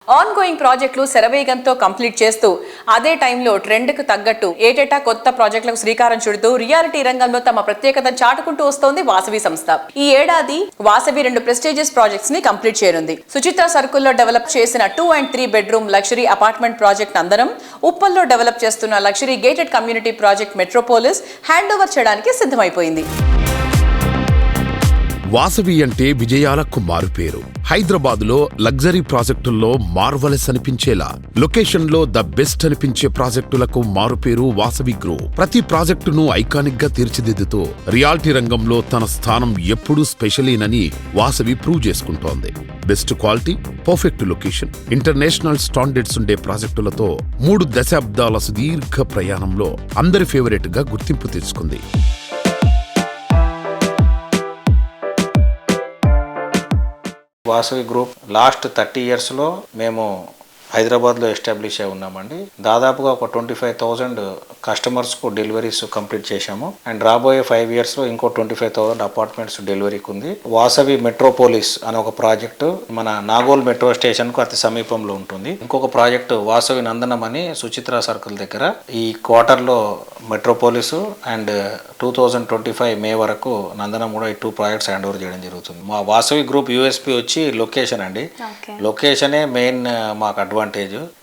On going ప్రాజెక్టులు శరవేగంతో complete చేస్తూ అదే టైంలో ట్రెండ్కు తగ్గట్టు ఏటేటా కొత్త ప్రాజెక్టులకు శ్రీకారం చుడుతూ రియాలిటీ రంగంలో తమ ప్రత్యేకతను చాటుకుంటూ వస్తోంది వాసవి సంస్థ. ఈ ఏడాది వాసవి 2 ప్రెస్టీజియస్ ప్రాజెక్ట్స్ ని కంప్లీట్ చేయనుంది. సుచిత్ర సర్కిల్లో డెవలప్ చేసిన 2 and 3 bedroom luxury apartment project Nandanam, ఉప్పల్లో డెవలప్ చేస్తున్న luxury gated community project metropolis hand over చేయడానికి సిద్ధమైపోయింది. వాసవి అంటే విజయాలకు మారుపేరు. హైదరాబాదులో లగ్జరీ ప్రాజెక్టుల్లో మార్వలెస్ అనిపించేలా లొకేషన్లో ద బెస్ట్ అనిపించే ప్రాజెక్టులకు మారుపేరు వాసవి గ్రూప్. ప్రతి ప్రాజెక్టును ఐకానిక్ గా తీర్చిదిద్దుతూ రియాలిటీ రంగంలో తన స్థానం ఎప్పుడూ స్పెషలీనని వాసవి ప్రూవ్ చేసుకుంటోంది. Best quality, perfect location, international standards ఉండే ప్రాజెక్టులతో 3 దశాబ్దాల సుదీర్ఘ ప్రయాణంలో అందరి ఫేవరెట్ గా గుర్తింపు తెచ్చుకుంది. వాసవి గ్రూప్ లాస్ట్ 30 yearsలో మేము హైదరాబాద్లో ఎస్టాబ్లిష్ అయి ఉన్నామండి. దాదాపుగా ఒక 25,000 కస్టమర్స్కు డెలివరీస్ కంప్లీట్ చేశాము. అండ్ రాబోయే 5 yearsలో ఇంకో 25,000 అపార్ట్మెంట్స్ డెలివరీకి ఉంది. వాసవి మెట్రోపోలిస్ అనే ఒక ప్రాజెక్టు మన నాగోల్ మెట్రో స్టేషన్కు అతి సమీపంలో ఉంటుంది. ఇంకొక ప్రాజెక్టు వాసవి నందనం అని సుచిత్ర సర్కిల్ దగ్గర. ఈ క్వార్టర్లో మెట్రోపోలిస్ అండ్ 2025 మే వరకు నందనం కూడా ఈ 2 ప్రాజెక్ట్స్ హ్యాండ్ ఓవర్ చేయడం జరుగుతుంది. మా వాసవి గ్రూప్ యూఎస్పీ వచ్చి లొకేషన్ అండి. లొకేషనే మెయిన్ మాకు అడ్వాంటేజ్.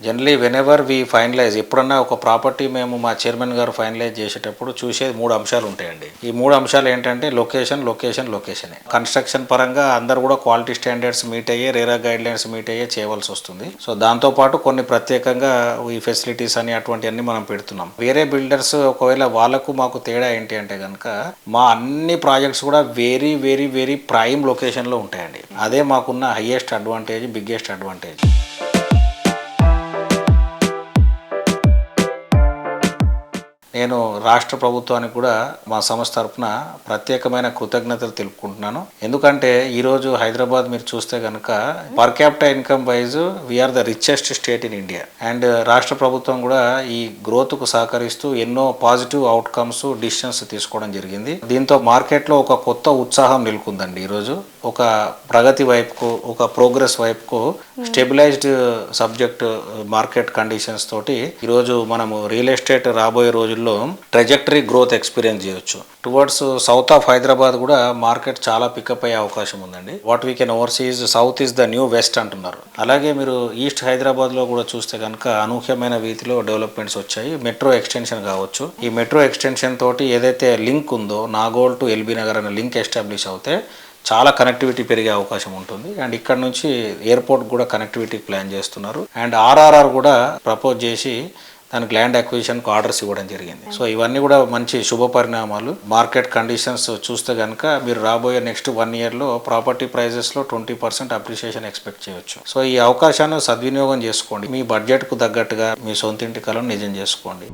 జనరలీ వెనెవర్ వి ఫైనలైజ్, ఎప్పుడన్నా ఒక ప్రాపర్టీ మేము మా చైర్మన్ గారు ఫైనలైజ్ చేసేటప్పుడు చూసేది 3 అంశాలు ఉంటాయండి. ఈ 3 అంశాలు ఏంటంటే లొకేషన్, లొకేషన్, లొకేషనే. కన్స్ట్రక్షన్ పరంగా అందరు కూడా క్వాలిటీ స్టాండర్డ్స్ మీట్ అయ్యే, రేరా గైడ్ లైన్స్ మీట్ అయ్యే చేయవలసి వస్తుంది. సో దాంతోపాటు కొన్ని ప్రత్యేకంగా ఈ ఫెసిలిటీస్ అని అటువంటివన్నీ మనం పెడుతున్నాం. వేరే బిల్డర్స్ ఒకవేళ వాళ్ళకు మాకు తేడా ఏంటి అంటే కనుక మా అన్ని ప్రాజెక్ట్స్ కూడా వెరీ వెరీ వెరీ ప్రైమ్ లొకేషన్లో ఉంటాయండి. అదే మాకున్న హైయెస్ట్ అడ్వాంటేజ్, బిగ్గెస్ట్ అడ్వాంటేజ్. నేను రాష్ట్ర ప్రభుత్వానికి కూడా మా సంస్థ తరఫున ప్రత్యేకమైన కృతజ్ఞతలు తెలుపుకుంటున్నాను. ఎందుకంటే ఈరోజు హైదరాబాద్ మీరు చూస్తే కనుక per capital income wise we are the richest state in India. And రాష్ట్ర ప్రభుత్వం కూడా ఈ గ్రోత్కు సహకరిస్తూ ఎన్నో పాజిటివ్ అవుట్కమ్స్, డిసిషన్స్ తీసుకోవడం జరిగింది. దీంతో మార్కెట్లో ఒక కొత్త ఉత్సాహం నెలకొందండి. ఈరోజు ఒక ప్రగతి వైపుకు, ఒక ప్రోగ్రెస్ వైపుకు, స్టెబిలైజ్డ్ సబ్జెక్ట్ మార్కెట్ కండిషన్స్ తోటి ఈరోజు మనము రియల్ ఎస్టేట్ రాబోయే రోజుల్లో ట్రెజెక్టరీ గ్రోత్ ఎక్స్పీరియన్స్ చేయొచ్చు. టువర్డ్స్ సౌత్ ఆఫ్ హైదరాబాద్ కూడా మార్కెట్ చాలా పికప్ అయ్యే అవకాశం ఉందండి. What we can overseas south is the new west అంటున్నారు. అలాగే మీరు ఈస్ట్ హైదరాబాద్లో కూడా చూస్తే కనుక అనూహ్యమైన రీతిలో డెవలప్మెంట్స్ వచ్చాయి. మెట్రో ఎక్స్టెన్షన్ కావచ్చు. ఈ మెట్రో ఎక్స్టెన్షన్ తోటి ఏదైతే లింక్ ఉందో నాగోల్ టు ఎల్బీ నగర్ అనే లింక్ ఎస్టాబ్లిష్ అవుతే చాలా కనెక్టివిటీ పెరిగే అవకాశం ఉంటుంది. అండ్ ఇక్కడ నుంచి ఎయిర్పోర్ట్ కూడా కనెక్టివిటీ ప్లాన్ చేస్తున్నారు. అండ్ ఆర్ఆర్ఆర్ కూడా ప్రపోజ్ చేసి దానికి ల్యాండ్ అక్విజిషన్కు ఆర్డర్స్ ఇవ్వడం జరిగింది. సో ఇవన్నీ కూడా మంచి శుభ పరిణామాలు. మార్కెట్ కండిషన్స్ చూస్తే కనుక మీరు రాబోయే నెక్స్ట్ 1 yearలో ప్రాపర్టీ ప్రైజెస్లో 20% అప్రిషియేషన్ ఎక్స్పెక్ట్ చేయొచ్చు. సో ఈ అవకాశాన్ని సద్వినియోగం చేసుకోండి. మీ బడ్జెట్కు తగ్గట్టుగా మీ సొంతింటి కలను నిజం చేసుకోండి.